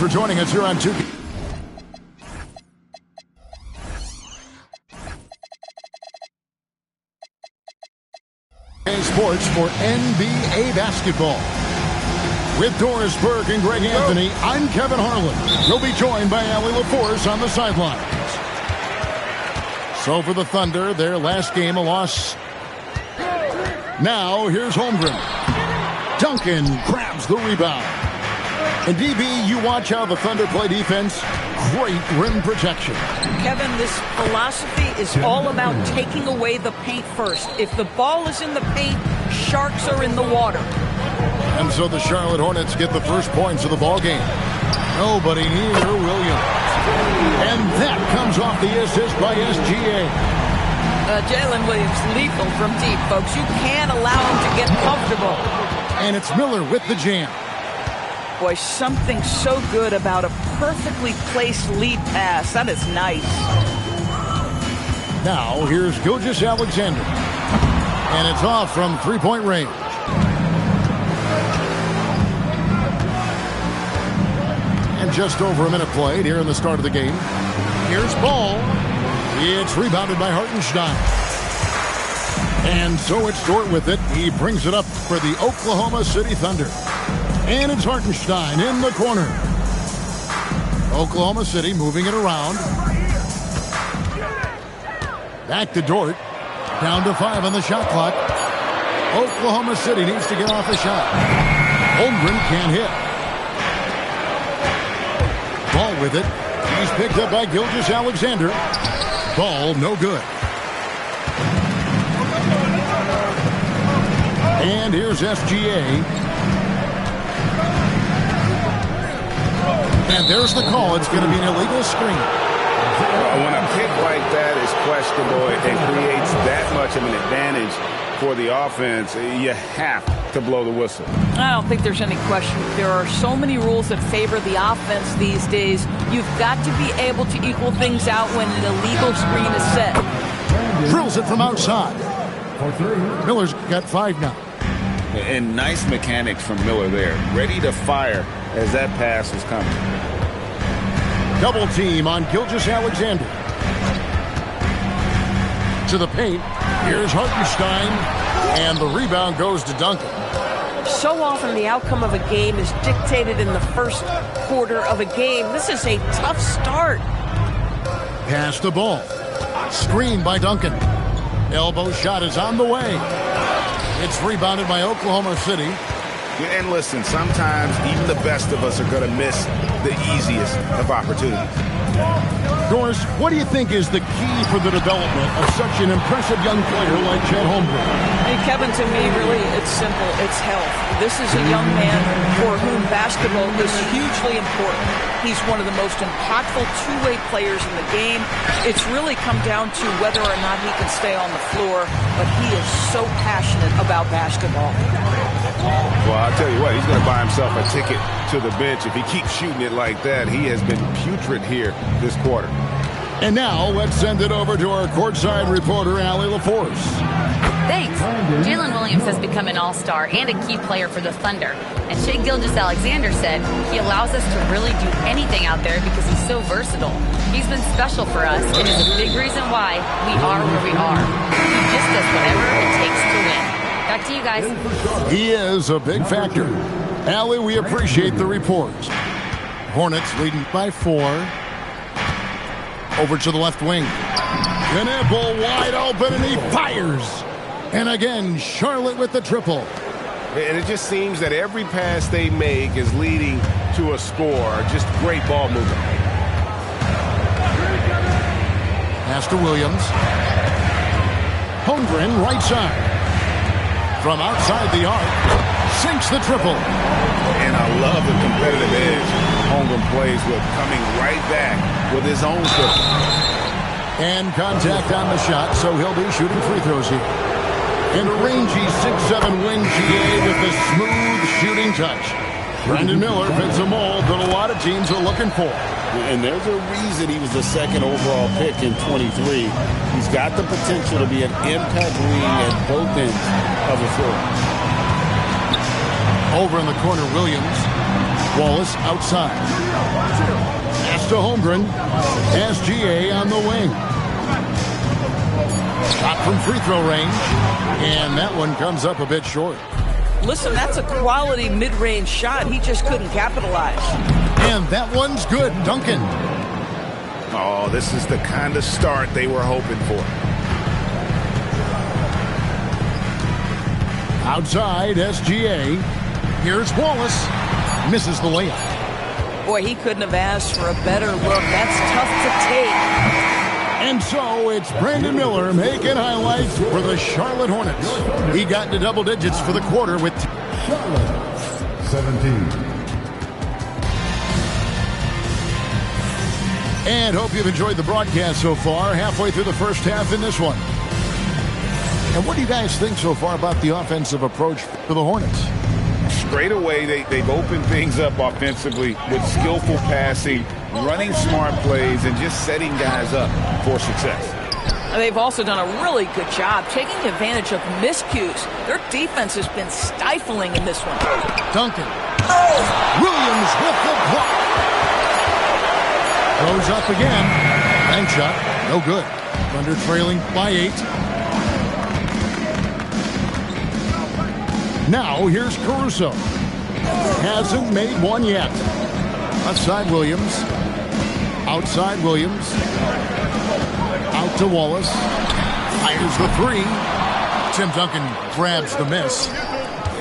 joining us here on 2. Sports for NBA basketball. With Doris Burke and Greg Anthony, I'm Kevin Harlan. We'll be joined by Allie LaForce on the sidelines. So for the Thunder, their last game, a loss. Now, here's Holmgren. Duncan grabs the rebound. And DB, you watch how the Thunder play defense. Great rim protection. Kevin, this philosophy is all about taking away the paint first. If the ball is in the paint, sharks are in the water. And so the Charlotte Hornets get the first points of the ball game. Nobody near Williams. And that comes off the assist by SGA. Jalen Williams lethal from deep, folks. You can't allow him to get comfortable. And it's Miller with the jam. Boy, something so good about a perfectly placed lead pass. That is nice. Now, here's Gilgeous-Alexander. And it's off from three-point range. And just over a minute played here in the start of the game. Here's Ball. It's rebounded by Hartenstein. And so it's Dort with it. He brings it up for the Oklahoma City Thunder. And it's Hartenstein in the corner. Oklahoma City moving it around. Back to Dort. Down to 5 on the shot clock. Oklahoma City needs to get off a shot. Holmgren can't hit. Ball with it. He's picked up by Gilgeous-Alexander. Ball no good. And here's SGA. And there's the call. It's going to be an illegal screen. When a pick like that is questionable and creates that much of an advantage for the offense, you have to blow the whistle. I don't think there's any question. There are so many rules that favor the offense these days. You've got to be able to equal things out when an illegal screen is set. Drills it from outside. Miller's got 5 now. And nice mechanics from Miller there. Ready to fire as that pass was coming. Double team on Gilgeous-Alexander. To the paint. Here's Hartenstein. And the rebound goes to Duncan. So often the outcome of a game is dictated in the first quarter of a game. This is a tough start. Pass the ball. Screen by Duncan. Elbow shot is on the way. It's rebounded by Oklahoma City. And listen, sometimes even the best of us are going to miss the easiest of opportunities. Doris, what do you think is the key for the development of such an impressive young player like Chet Holmgren? Hey, Kevin, to me, really, it's simple. It's health. This is a young man for whom basketball is hugely important. He's one of the most impactful two-way players in the game. It's really come down to whether or not he can stay on the floor, but he is so passionate about basketball. Well, I'll tell you what, he's going to buy himself a ticket to the bench. If he keeps shooting it like that, he has been putrid here this quarter. And now, let's send it over to our courtside reporter, Allie LaForce. Thanks. Jalen Williams has become an all-star and a key player for the Thunder. And Shai Gilgeous-Alexander said he allows us to really do anything out there because he's so versatile. He's been special for us and is a big reason why we are where we are. He just does whatever it takes to win. Back to you guys. He is a big factor. Allie, we appreciate the reports. Hornets leading by 4. Over to the left wing. Knipple wide open and he fires. And again, Charlotte with the triple. And it just seems that every pass they make is leading to a score. Just great ball movement. Pass to Williams. Holmgren right side. From outside the arc. Sinks the triple. And I love the competitive edge Holmgren plays with, coming right back with his own triple. And contact on the shot, so he'll be shooting free throws here. And a rangy 6'7" wing GA with the smooth shooting touch. Brandon Miller fits a mold that a lot of teams are looking for. And there's a reason he was the second overall pick in 23. He's got the potential to be an impact wing at both ends of the floor. Over in the corner, Williams. Wallace outside. Pass to Holmgren. SGA on the wing. Shot from free throw range. And that one comes up a bit short. Listen, that's a quality mid-range shot. He just couldn't capitalize. And that one's good. Duncan. Oh, this is the kind of start they were hoping for. Outside, SGA. Here's Wallace. Misses the layup. Boy, he couldn't have asked for a better look. That's tough to take. And so it's Brandon Miller making highlights for the Charlotte Hornets. He got into double digits for the quarter with Charlotte 17. And hope you've enjoyed the broadcast so far. Halfway through the first half in this one. And what do you guys think so far about the offensive approach for the Hornets? Straight away, they've opened things up offensively with skillful passing, running smart plays, and just setting guys up for success. They've also done a really good job taking advantage of miscues. Their defense has been stifling in this one. Duncan. Williams with the block. Goes up again. Bank shot. No good. Thunder trailing by 8. Now here's Caruso. Hasn't made one yet. Outside Williams. Outside Williams. Out to Wallace. Fires the 3. Tim Duncan grabs the miss.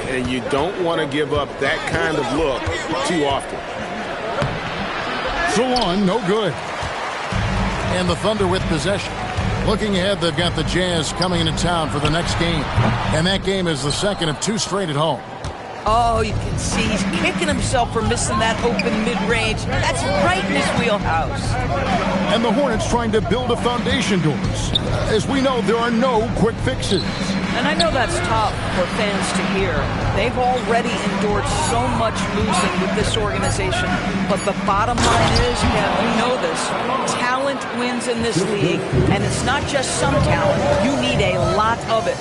And you don't want to give up that kind of look too often. So on, no good. And the Thunder with possession. Looking ahead, they've got the Jazz coming into town for the next game. And that game is the second of 2 straight at home. Oh, you can see he's kicking himself for missing that open mid-range. That's right in his wheelhouse. And the Hornets trying to build a foundation doors. As we know, there are no quick fixes. And I know that's tough for fans to hear. They've already endured so much losing with this organization. But the bottom line is, yeah, we know this, talent wins in this league. And it's not just some talent. You need a lot of it.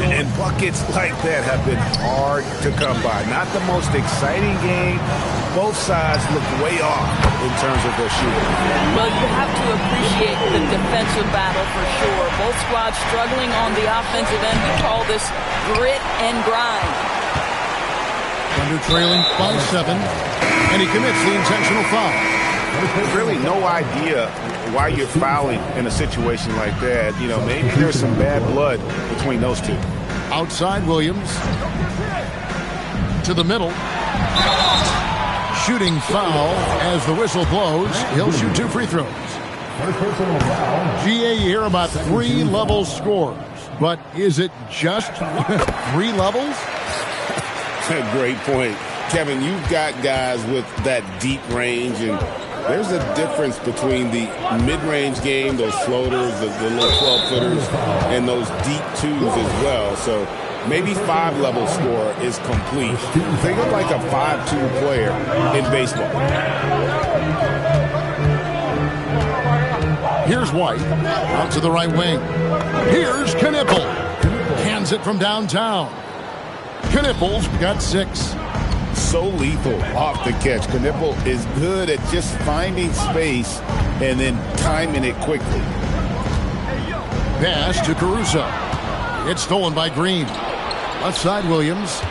And buckets like that have been hard to come by. Not the most exciting game. Both sides look way off in terms of their shooting. Well, you have to appreciate the defensive battle for sure. Both squads struggling on the offensive end. We call this grit and grind. Thunder trailing by 7. And he commits the intentional foul. There's really no idea why you're fouling in a situation like that. You know, maybe there's some bad blood between those two. Outside Williams. To the middle. Shooting foul as the whistle blows. He'll shoot 2 free throws. GA, you hear about 3-level scores. But is it just 3 levels? Great point. Kevin, you've got guys with that deep range, and there's a difference between the mid-range game, those floaters, the little 12-footers, and those deep 2s as well. So maybe 5-level score is complete. Think of like a 5-2 player in baseball. Here's White. Out to the right wing. Here's Knipple. Hands it from downtown. Knipple's got 6. So lethal off the catch. Knipple is good at just finding space and then timing it quickly. Pass to Caruso. It's stolen by Green. Left side Williams.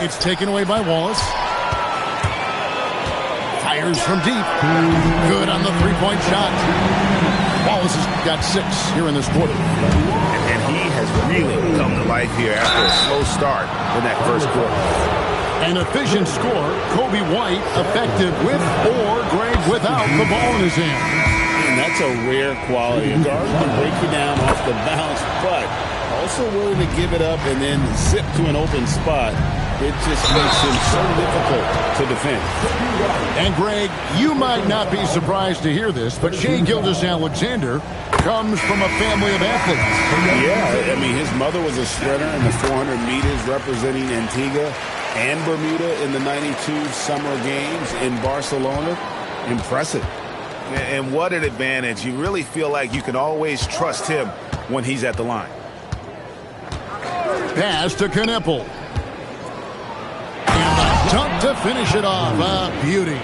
It's taken away by Wallace. Fires from deep. Good on the 3-point shot. Wallace has got 6 here in this quarter. And he has really come to life here after a slow start in that first quarter. An efficient score. Kobe White effective with or Greg without the ball in his hand. And that's a rare quality. A guard can break you down off the bounce, but also willing to give it up and then zip to an open spot. It just makes him so difficult to defend. And Greg, you might not be surprised to hear this, but Shai Gilgeous-Alexander comes from a family of athletes. Yeah, I mean, his mother was a sprinter in the 400 meters representing Antigua and Bermuda in the 92 Summer Games in Barcelona. Impressive. And what an advantage. You really feel like you can always trust him when he's at the line. Pass to Knippel. And the dunk to finish it off. A beauty.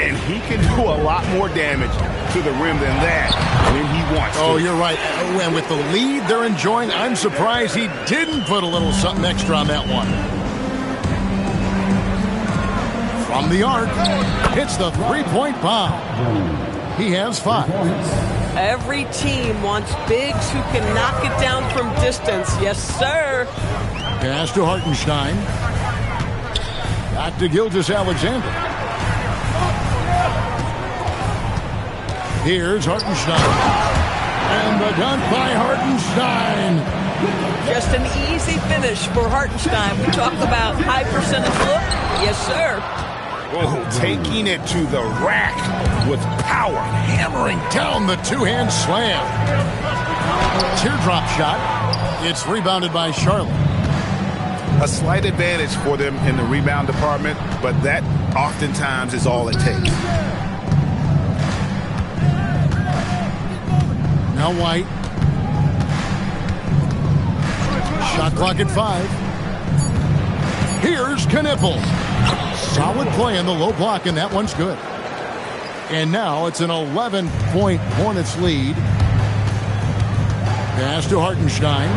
And he can do a lot more damage to the rim than that when he wants to. Oh, you're right. And with the lead they're enjoying, I'm surprised he didn't put a little something extra on that one. From the arc, hits the three-point bomb. He has 5. Every team wants bigs who can knock it down from distance. Yes, sir. Pass to Hartenstein. Back to Gilgeous-Alexander. Here's Hartenstein. And the dunk by Hartenstein. Just an easy finish for Hartenstein. We talk about high percentage look. Yes, sir. Oh, taking it to the rack with power. Hammering down the two-hand slam. Teardrop shot. It's rebounded by Charlotte. A slight advantage for them in the rebound department, but that oftentimes is all it takes. Now White. Shot clock at 5. Here's Knippel. Solid play in the low block, and that one's good. And now it's an 11-point Hornets lead. Pass to Hartenstein.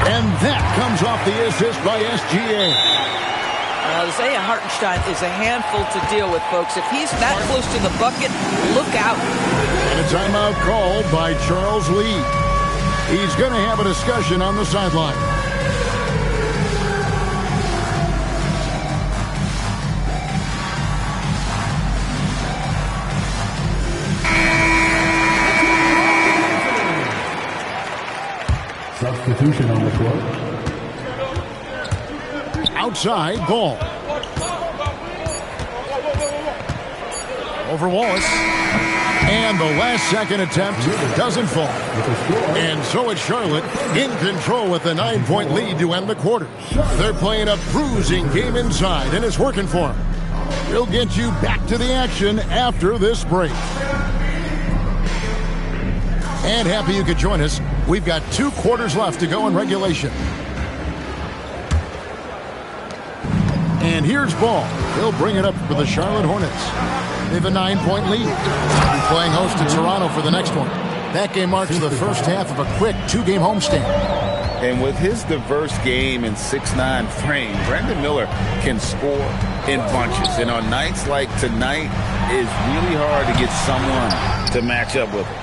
And that comes off the assist by SGA. Isaiah Hartenstein is a handful to deal with, folks. If he's that close to the bucket, look out. And a timeout called by Charles Lee. He's going to have a discussion on the sideline. Substitution on the court. Outside, Ball. Over Wallace. And the last second attempt doesn't fall. And so it's Charlotte in control with a 9-point lead to end the quarter. They're playing a bruising game inside, and it's working for them. We'll get you back to the action after this break. And happy you could join us. We've got 2 quarters left to go in regulation. And here's Ball. He'll bring it up for the Charlotte Hornets. They have a 9-point lead. They'll be playing host to Toronto for the next one. That game marks the first half of a quick 2-game homestand. And with his diverse game and 6'9" frame, Brandon Miller can score in bunches. And on nights like tonight, it's really hard to get someone to match up with him.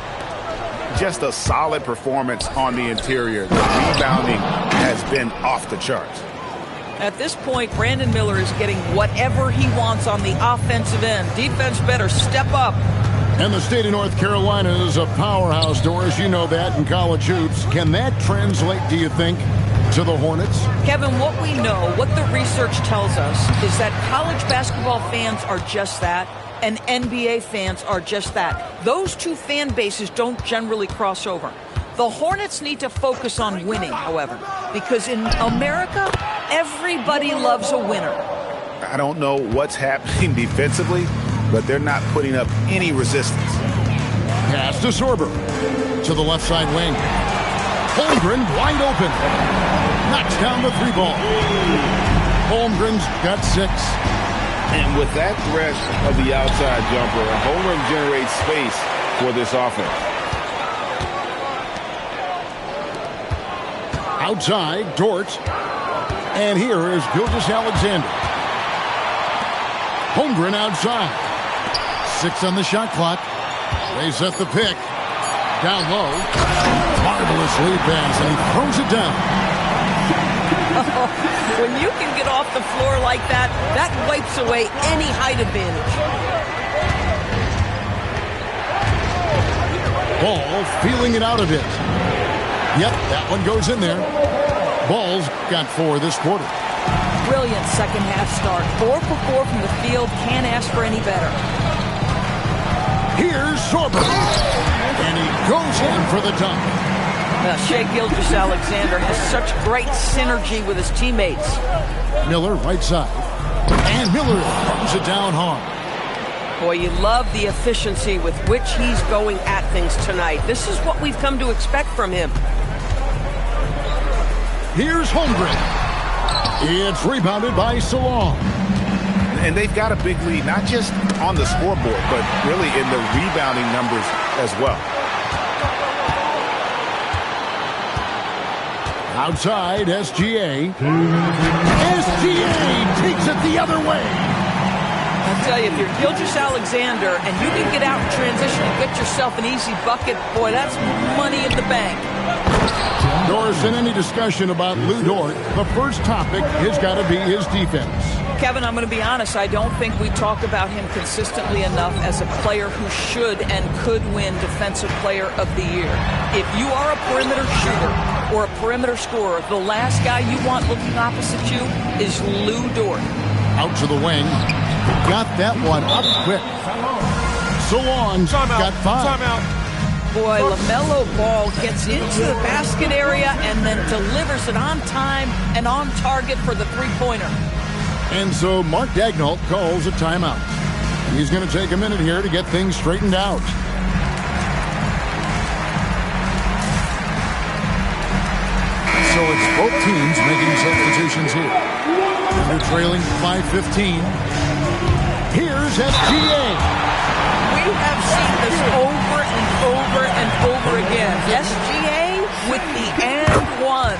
Just a solid performance on the interior. The rebounding has been off the charts. At this point, Brandon Miller is getting whatever he wants on the offensive end. Defense better step up. And the state of North Carolina is a powerhouse, Doris. You know that in college hoops. Can that translate, do you think, to the Hornets? Kevin, what we know, what the research tells us, is that college basketball fans are just that, and NBA fans are just that. Those two fan bases don't generally cross over. The Hornets need to focus on winning, however, because in America, everybody loves a winner. I don't know what's happening defensively, but they're not putting up any resistance. Pass to Sorber. To the left side wing. Holmgren wide open. Knocks down the 3-ball. Holmgren's got 6. And with that threat of the outside jumper, Holmgren generates space for this offense. Outside, Dort. And here is Gilgeous-Alexander. Holmgren outside. 6 on the shot clock. They set the pick. Down low. Marvelous lead pass, and he throws it down. When you can get off the floor like that, that wipes away any height advantage. Ball feeling it out a bit. Yep, that one goes in there. Ball's got 4 this quarter. Brilliant second half start. 4 for 4 from the field. Can't ask for any better. Here's Sorber. And he goes in for the dunk. Shai Gilgeous-Alexander has such great synergy with his teammates. Miller right side. And Miller runs it down hard. Boy, you love the efficiency with which he's going at things tonight. This is what we've come to expect from him. Here's Holmgren. It's rebounded by Salon. And they've got a big lead, not just on the scoreboard, but really in the rebounding numbers as well. Outside, SGA. SGA takes it the other way. I'll tell you, if you're Gilgeous-Alexander and you can get out in transition and get yourself an easy bucket, boy, that's money in the bank. Doris, in any discussion about Lou Dort, the first topic has got to be his defense. Kevin, I'm going to be honest, I don't think we talk about him consistently enough as a player who should and could win Defensive Player of the Year. If you are a perimeter shooter or a perimeter scorer, the last guy you want looking opposite you is Lou Dort. Out to the wing. Got that one up quick. Salon's got 5. Boy, LaMelo Ball gets into the basket area and then delivers it on time and on target for the three-pointer. And so Mark Daigneault calls a timeout. He's going to take a minute here to get things straightened out. So it's both teams making substitutions here. They're trailing by 15. Here's SGA. We have seen this over and over and over again. SGA with the and one.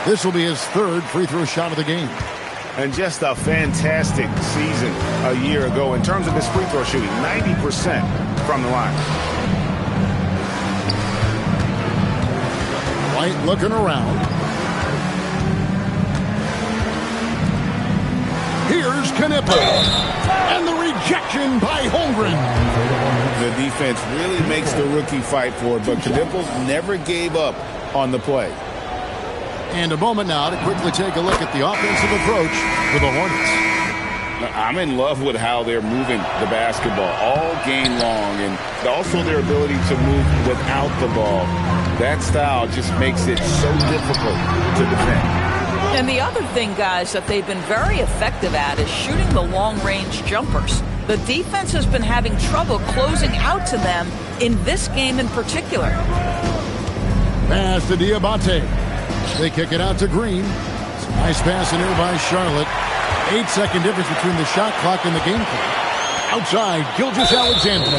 This will be his third free throw shot of the game. And just a fantastic season a year ago in terms of his free throw shooting, 90% from the line. White looking around. Here's Knipper. And the rejection by Holmgren. The defense really makes the rookie fight for it, but Knipple never gave up on the play. And a moment now to quickly take a look at the offensive approach for the Hornets. I'm in love with how they're moving the basketball all game long, and also their ability to move without the ball. That style just makes it so difficult to defend. And the other thing, guys, that they've been very effective at is shooting the long-range jumpers. The defense has been having trouble closing out to them in this game in particular. Pass to Diabate. They kick it out to Green. It's a nice pass in here by Charlotte. 8-second difference between the shot clock and the game clock. Outside, Gilgeous-Alexander.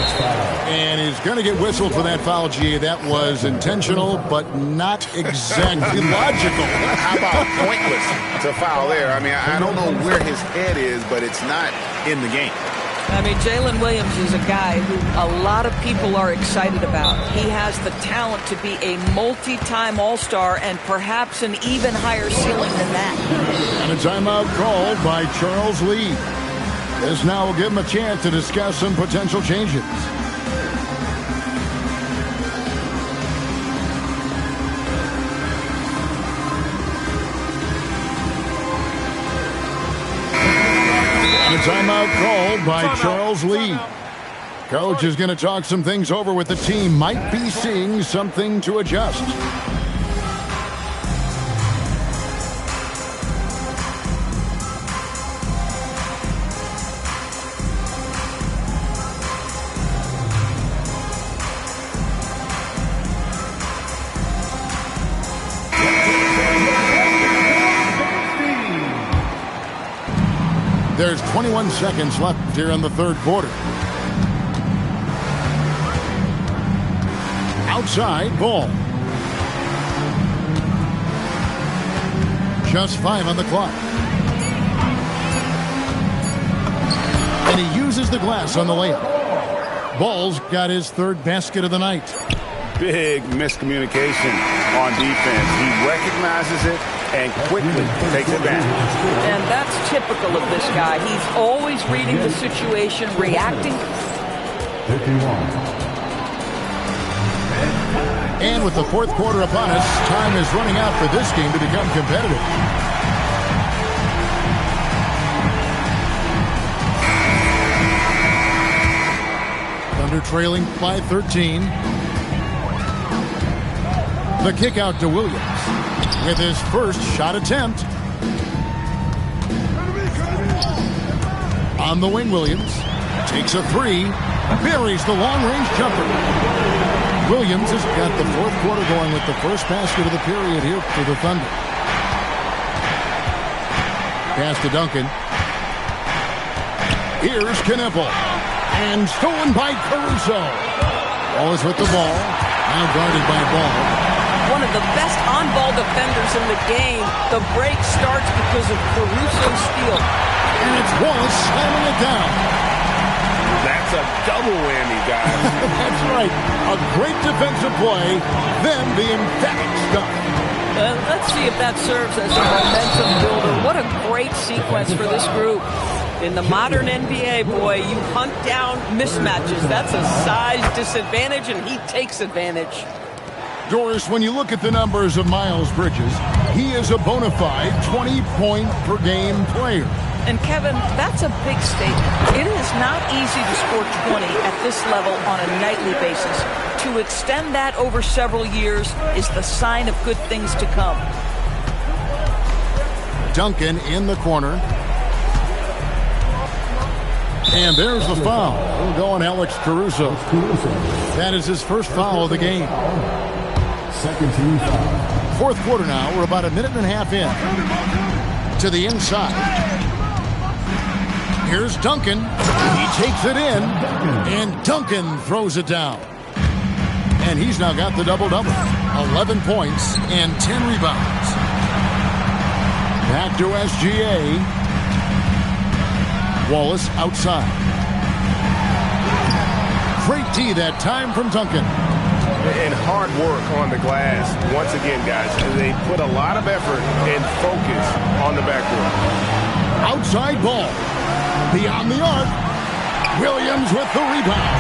And he's going to get whistled for that foul, G. That was intentional, but not exactly logical. How about pointless to foul there? I mean, I don't know where his head is, but it's not in the game. I mean, Jalen Williams is a guy who a lot of people are excited about. He has the talent to be a multi-time All-Star and perhaps an even higher ceiling than that. And a timeout called by Charles Lee. This now will give him a chance to discuss some potential changes. And a timeout called by Charles Lee. Coach is going to talk some things over with the team. Might be seeing something to adjust. There's 21 seconds left here in the third quarter. Outside, Ball. Just 5 on the clock. And he uses the glass on the layup. Ball's got his third basket of the night. Big miscommunication on defense. He recognizes it and quickly takes it back. And that's typical of this guy. He's always reading the situation, reacting. 51. And with the fourth quarter upon us, time is running out for this game to become competitive. Thunder trailing by 13. The kick out to Williams with his first shot attempt. On the wing, Williams takes a three, buries the long-range jumper. Williams has got the fourth quarter going with the first basket of the period here for the Thunder. Pass to Duncan. Here's Knipple. And stolen by Caruso. Wallace with the ball. Now guarded by Ball. One of the best on-ball defenders in the game. The break starts because of Caruso's steal. And it's Wallace slamming it down. That's a double whammy, guys. That's right. A great defensive play, then the emphatic stuff. Let's see if that serves as a momentum builder. What a great sequence for this group. In the modern NBA, boy, you hunt down mismatches. That's a size disadvantage, and he takes advantage. Doris, when you look at the numbers of Miles Bridges, he is a bona fide 20-point-per-game player. And Kevin, that's a big statement. It is not easy to score 20 at this level on a nightly basis. To extend that over several years is the sign of good things to come. Duncan in the corner. And there's the foul. We'll go on Alex Caruso. That is his first foul of the game. Second team foul. Fourth quarter now. We're about a minute and a half in. To the inside. Here's Duncan. He takes it in. And Duncan throws it down. And he's now got the double-double. 11 points and 10 rebounds. Back to SGA. Wallace outside. Great D that time from Duncan. And hard work on the glass. Once again, guys, they put a lot of effort and focus on the backboard. Outside ball. Beyond the arc. Williams with the rebound.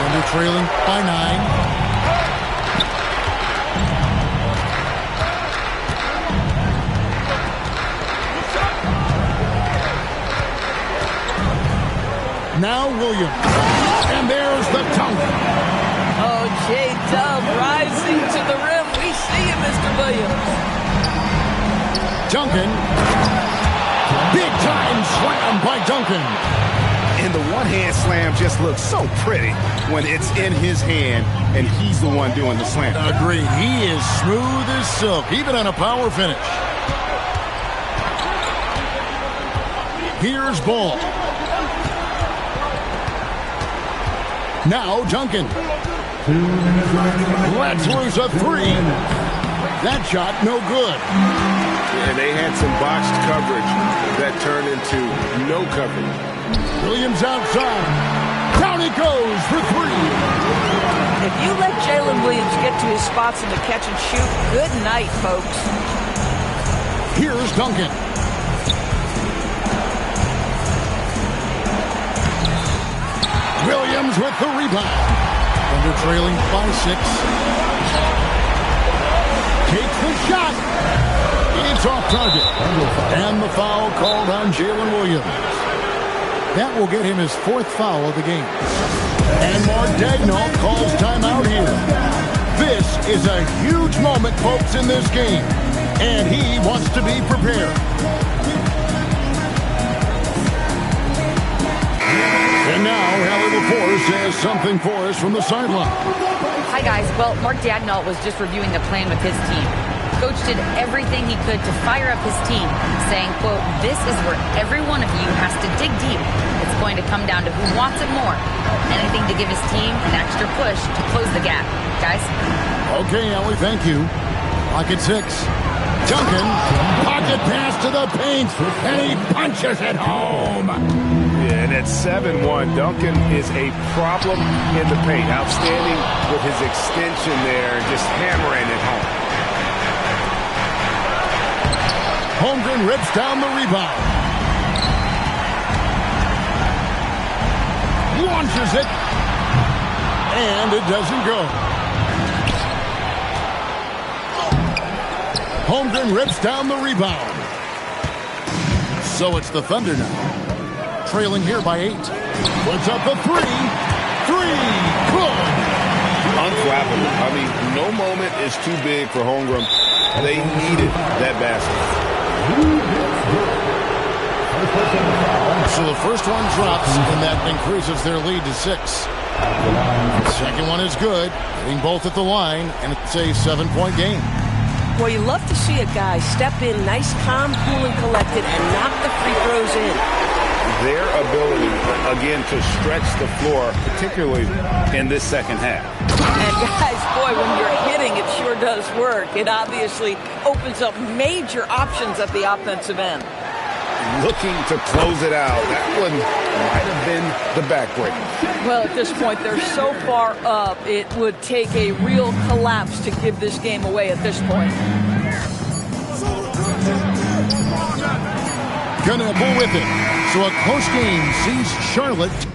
Thunder trailing by 9. Now Williams. And there's the dunk. Oh, J-Dub rising to the rim. We see you, Mr. Williams. Duncan. Big time slam by Duncan. And the one-hand slam just looks so pretty when it's in his hand and he's the one doing the slam. Agreed. He is smooth as silk, even on a power finish. Here's Ball. Now Duncan. Let's lose a 3. That shot no good. And they had some botched coverage that turned into no coverage. Williams outside. Down he goes for 3. If you let Jalen Williams get to his spots in the catch and shoot, good night, folks. Here's Duncan. Williams with the rebound. Thunder trailing by 6. Takes the shot. It's off target. And the foul called on Jalen Williams. That will get him his 4th foul of the game. And Mark Daigneault calls timeout here. This is a huge moment, folks, in this game. And he wants to be prepared. And now, Hallie LaForce has something for us from the sideline. Hi, guys. Well, Mark Daigneault was just reviewing the plan with his team. Coach did everything he could to fire up his team, saying, quote, "This is where every one of you has to dig deep. It's going to come down to who wants it more. Anything to give his team an extra push to close the gap." Guys? Okay, Hallie, thank you. Pocket 6. Duncan, pocket pass to the paint, and he punches it home. Yeah, and at 7-1, Duncan is a problem in the paint. Outstanding with his extension there and just hammering it home. Holmgren rips down the rebound. Launches it. And it doesn't go. Holmgren rips down the rebound. So it's the Thunder now. Trailing here by 8. Puts up the 3. 3. Good. Unflappable. I mean, no moment is too big for Holmgren. They needed that basket. So the first one drops, and that increases their lead to 6. Second one is good, hitting both at the line, and it's a 7-point game. Well, you love to see a guy step in nice, calm, cool, and collected and knock the free throws in. Their ability, again, to stretch the floor, particularly in this second half. And guys, boy, when you're hitting, it sure does work. It obviously opens up major options at the offensive end. Looking to close it out. That one might have been the backbreaker. Well, at this point, they're so far up, it would take a real collapse to give this game away at this point. Gonna pull with it. So a close game sees Charlotte